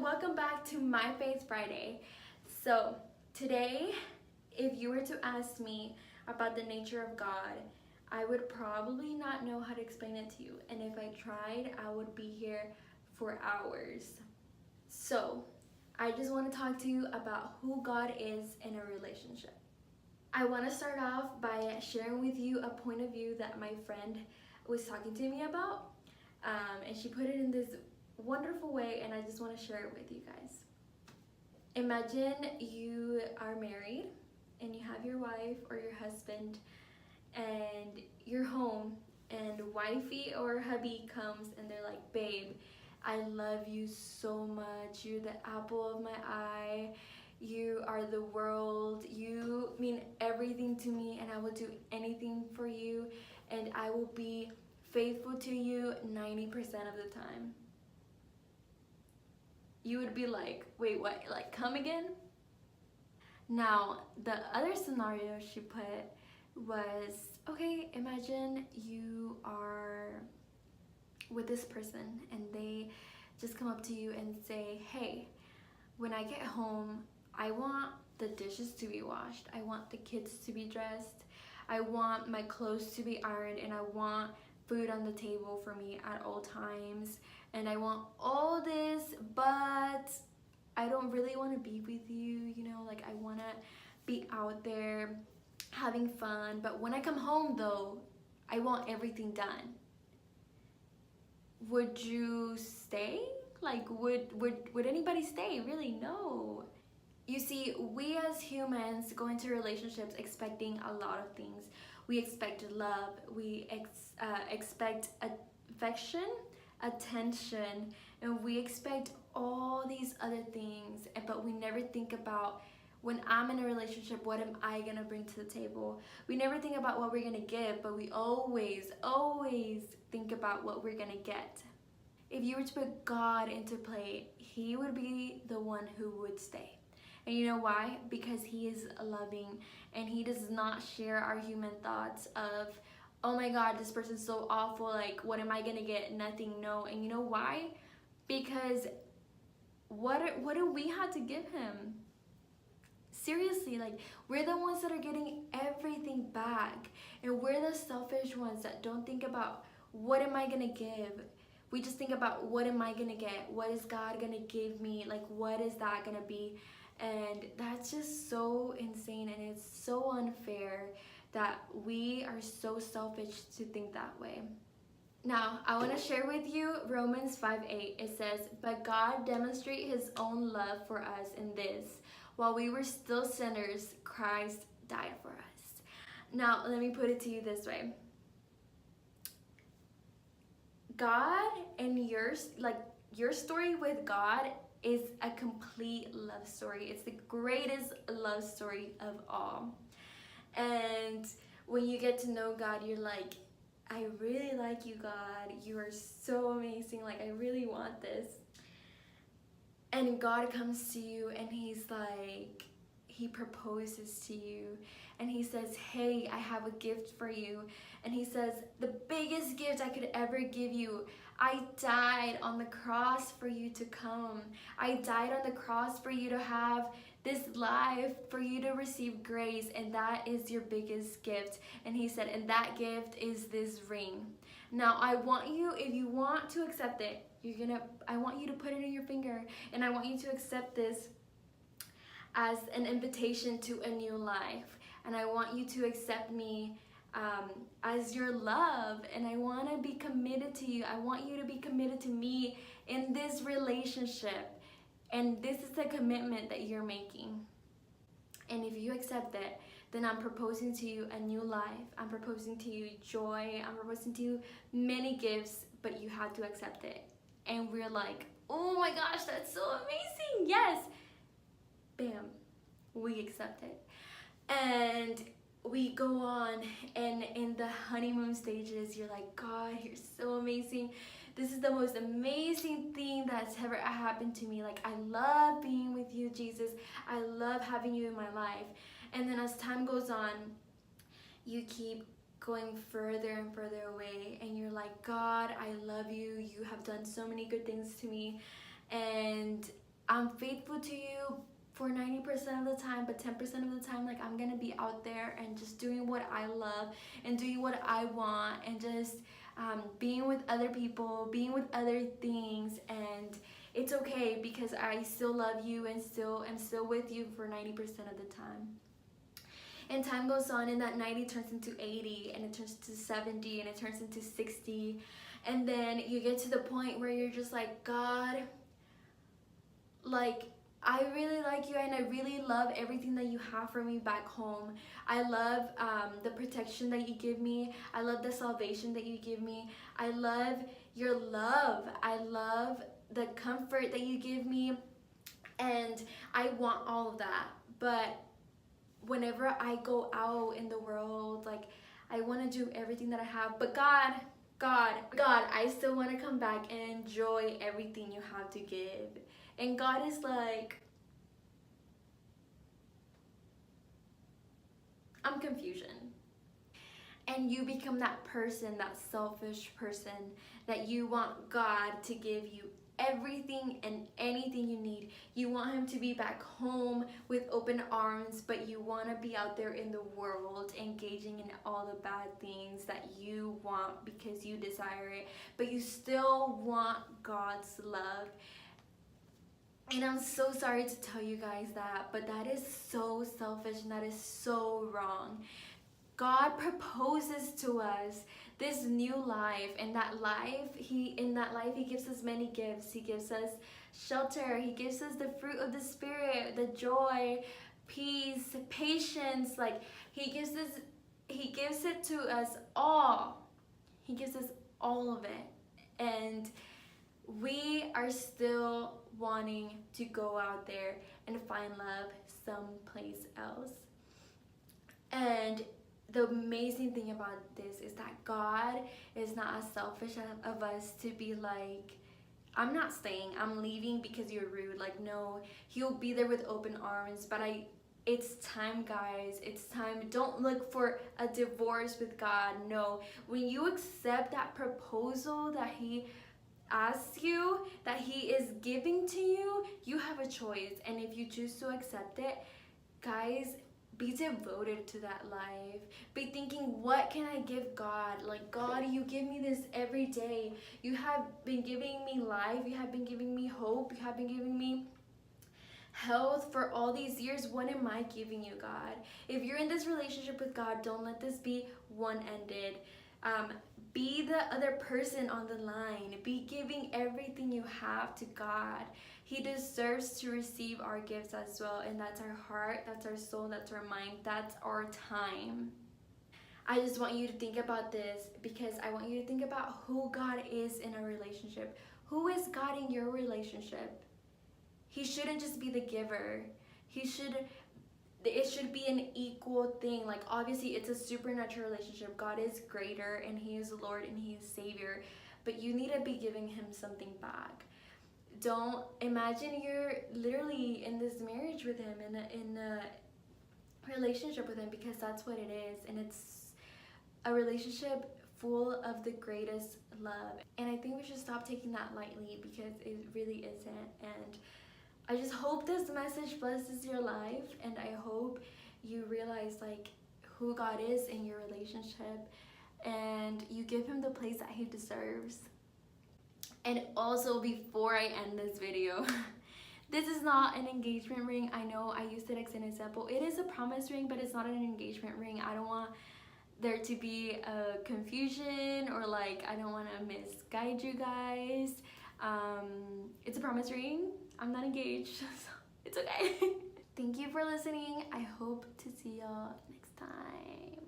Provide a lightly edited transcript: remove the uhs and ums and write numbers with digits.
welcome back to My Faith Friday. So today, if you were to ask me about the nature of God, I would probably not know how to explain it to you, and if I tried, I would be here for hours. So I just want to talk to you about who God is in a relationship. I want to start off by sharing with you a point of view that my friend was talking to me about, and she put it in this wonderful way, and I just want to share it with you guys. Imagine you are married and you have your wife or your husband and you're home, and wifey or hubby comes and they're like, babe, I love you so much, you're the apple of my eye, you are the world, you mean everything to me, and I will do anything for you, and I will be faithful to you 90% of the time. You would be like, wait, what? Like, come again? Now, the other scenario she put was, okay, imagine you are with this person and they just come up to you and say, hey, when I get home, I want the dishes to be washed, I want the kids to be dressed, I want my clothes to be ironed, and I want food on the table for me at all times, and I want all this, but I don't really want to be with you, like I want to be out there having fun, but when I come home though, I want everything done. Would you stay? Like, would anybody stay? Really? No. You see, we as humans go into relationships expecting a lot of things. We expect love, we expect affection, attention, and we expect all these other things, but we never think about, when I'm in a relationship, what am I gonna bring to the table? We never think about what we're gonna give, but we always think about what we're gonna get. If you were to put God into play, He would be the one who would stay. And you know why? Because He is loving, and He does not share our human thoughts of, oh my God, this person's so awful, like what am I gonna get? Nothing. No. And you know why? Because what do we have to give Him? Seriously, like, we're the ones that are getting everything back, and we're the selfish ones that don't think about, what am I gonna give? We just think about, what am I gonna get? What is God gonna give me? Like, what is that gonna be? And that's just so insane, and it's so unfair that we are so selfish to think that way. Now, I want to share with you Romans 5:8. It says, but God demonstrated His own love for us in this: while we were still sinners, Christ died for us. Now, let me put it to you this way. God and your story with God is a complete love story. It's the greatest love story of all. And when you get to know God, you're like, I really like you, God. You are so amazing. Like, I really want this. And God comes to you and He's like, He proposes to you and He says, hey, I have a gift for you. And He says, the biggest gift I could ever give you, I died on the cross for you to come. I died on the cross for you to have this life, for you to receive grace, and that is your biggest gift. And He said, and that gift is this ring. Now, I want you, if you want to accept it, I want you to put it in your finger, and I want you to accept this as an invitation to a new life. And I want you to accept me as your love, and I want to be committed to you. I want you to be committed to me in this relationship, and this is the commitment that you're making. And if you accept it, then I'm proposing to you a new life. I'm proposing to you joy. I'm proposing to you many gifts, but you have to accept it. And we're like, oh my gosh, that's so amazing. Yes. Bam. We accept it. And we go on, and in the honeymoon stages, you're like, God, you're so amazing. This is the most amazing thing that's ever happened to me. Like, I love being with you, Jesus. I love having you in my life. And then as time goes on, you keep going further and further away, and you're like, God, I love you. You have done so many good things to me. And I'm faithful to you for 90% of the time, but 10% of the time, like, I'm gonna be out there and just doing what I love and doing what I want, and just being with other people, being with other things. And it's okay, because I still love you and am still with you for 90% of the time. And time goes on, and that 90 turns into 80, and it turns to 70, and it turns into 60. And then you get to the point where you're just like, God, like, I really like you, and I really love everything that you have for me back home. I love the protection that you give me. I love the salvation that you give me. I love your love. I love the comfort that you give me. And I want all of that. But whenever I go out in the world, like, I want to do everything that I have. But God, I still want to come back and enjoy everything you have to give. And God is like, I'm confusion. And you become that person, that selfish person, that you want God to give you everything and anything you need. You want him to be back home with open arms, but you want to be out there in the world engaging in all the bad things that you want because you desire it, but you still want God's love. And I'm so sorry to tell you guys that, but that is so selfish, and that is so wrong. God proposes to us this new life, and that life, he gives us many gifts. He gives us shelter. He gives us the fruit of the Spirit, the joy, peace, patience. Like, he gives it to us all. He gives us all of it. And we are still wanting to go out there and find love someplace else. And the amazing thing about this is that God is not as selfish of us to be like, I'm not staying, I'm leaving because you're rude. Like, no, he'll be there with open arms. But it's time, guys. It's time. Don't look for a divorce with God. No, when you accept that proposal that he asks you, that he is giving to you, you have a choice. And if you choose to accept it, guys, be devoted to that life. Be thinking, what can I give God? Like, God, you give me this every day. You have been giving me life. You have been giving me hope. You have been giving me health for all these years. What am I giving you, God? If you're in this relationship with God, don't let this be one-ended. Be the other person on the line. Be giving everything you have to God. He deserves to receive our gifts as well. And that's our heart, that's our soul, that's our mind, that's our time. I just want you to think about this, because I want you to think about who God is in a relationship. Who is God in your relationship? He shouldn't just be the giver. It should be an equal thing. Like, obviously it's a supernatural relationship. God is greater, and he is Lord, and he is Savior, but you need to be giving him something back. Don't imagine you're literally in this marriage with him, in a relationship with him, because that's what it is. And it's a relationship full of the greatest love. And I think we should stop taking that lightly, because it really isn't. And I just hope this message blesses your life, and I hope you realize, like, who God is in your relationship, and you give him the place that he deserves. And also, before I end this video, this is not an engagement ring. I know I used it as an example. It is a promise ring, but it's not an engagement ring. I don't want there to be a confusion, or like, I don't want to misguide you guys. It's a promise ring. I'm not engaged, so it's okay. Thank you for listening. I hope to see y'all next time.